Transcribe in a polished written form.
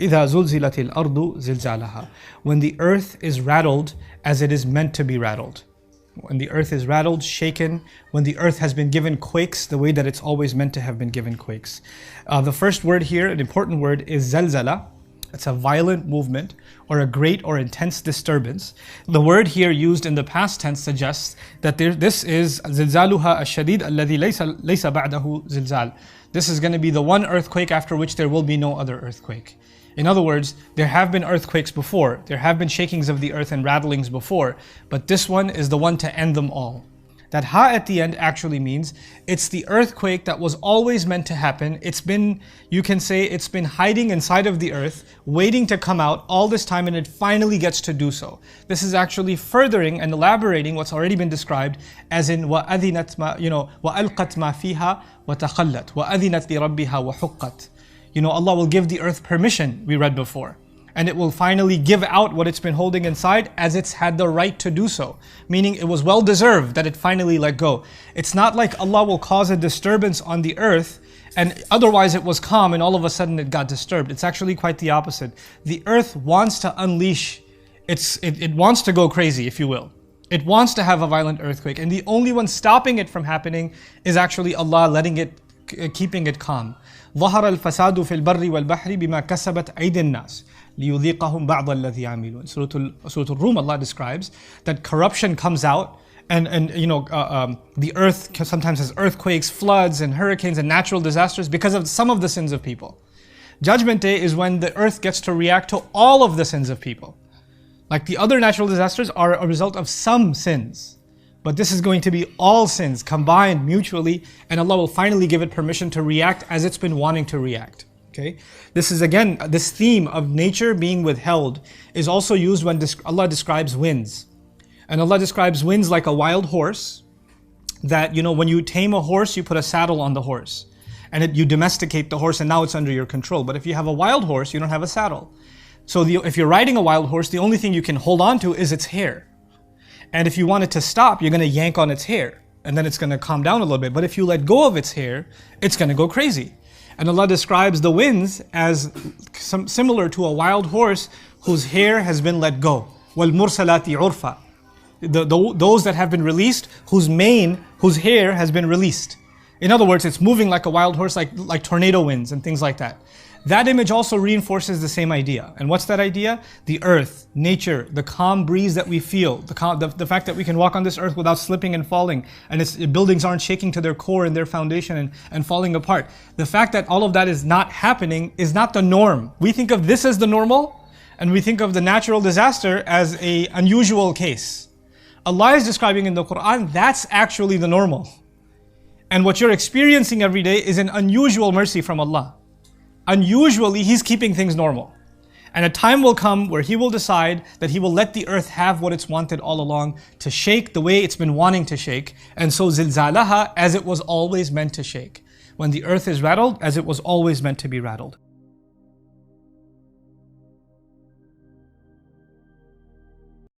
إِذَا زُلْزِلَتِ الْأَرْضُ زِلْزَالَهَا. When the earth is rattled as it is meant to be rattled. When the earth is rattled, shaken, when the earth has been given quakes the way that it's always meant to have been given quakes. The first word here, an important word, is zalzala. It's a violent movement or a great or intense disturbance. The word here used in the past tense suggests that this is zilzaluha ash-shadid alladhi laysa ba'dahu zilzal. This is going to be the one earthquake after which there will be no other earthquake. In other words, there have been earthquakes before, there have been shakings of the earth and rattlings before, but this one is the one to end them all. That ha at the end actually means it's the earthquake that was always meant to happen. It's been, you can say, it's been hiding inside of the earth, waiting to come out all this time, and it finally gets to do so. This is actually furthering and elaborating what's already been described as in وَأَذِنَتْ مَا, وَأَلْقَتْ مَا فِيهَا وَتَخَلَّتْ وَأَذِنَتْ لِرَبِّهَا وَحُقَّتْ. Allah will give the earth permission, we read before. And it will finally give out what it's been holding inside as it's had the right to do so. Meaning it was well deserved that it finally let go. It's not like Allah will cause a disturbance on the earth and otherwise it was calm and all of a sudden it got disturbed. It's actually quite the opposite. The earth wants to unleash, it wants to go crazy, if you will. It wants to have a violent earthquake, and the only one stopping it from happening is actually Allah letting it, keeping it calm. ظهر الفساد في البر والبحر بما كسبت أيدي الناس ليذيقهم بعض الذي عملوا. Surah Al-Rum, Allah describes that corruption comes out and the earth sometimes has earthquakes, floods and hurricanes and natural disasters because of some of the sins of people. Judgment Day is when the earth gets to react to all of the sins of people. Like the other natural disasters are a result of some sins. But this is going to be all sins combined mutually, and Allah will finally give it permission to react as it's been wanting to react. Okay, this is again, this theme of nature being withheld is also used when Allah describes winds. And Allah describes winds like a wild horse, that when you tame a horse, you put a saddle on the horse. And you domesticate the horse and now it's under your control. But if you have a wild horse, you don't have a saddle. So if you're riding a wild horse, the only thing you can hold on to is its hair. And if you want it to stop, you're going to yank on its hair. And then it's going to calm down a little bit. But if you let go of its hair, it's going to go crazy. And Allah describes the winds as similar to a wild horse whose hair has been let go. وَالْمُرْسَلَاتِ عُرْفًا. Those that have been released, whose hair has been released. In other words, it's moving like a wild horse, like tornado winds and things like that. That image also reinforces the same idea. And what's that idea? The earth, nature, the calm breeze that we feel, the fact that we can walk on this earth without slipping and falling, and buildings aren't shaking to their core and their foundation and falling apart. The fact that all of that is not happening is not the norm. We think of this as the normal, and we think of the natural disaster as an unusual case. Allah is describing in the Quran, that's actually the normal. And what you're experiencing every day is an unusual mercy from Allah. Unusually, He's keeping things normal. And a time will come where He will decide that He will let the earth have what it's wanted all along, to shake the way it's been wanting to shake. And so zilzalaha, as it was always meant to shake. When the earth is rattled, as it was always meant to be rattled.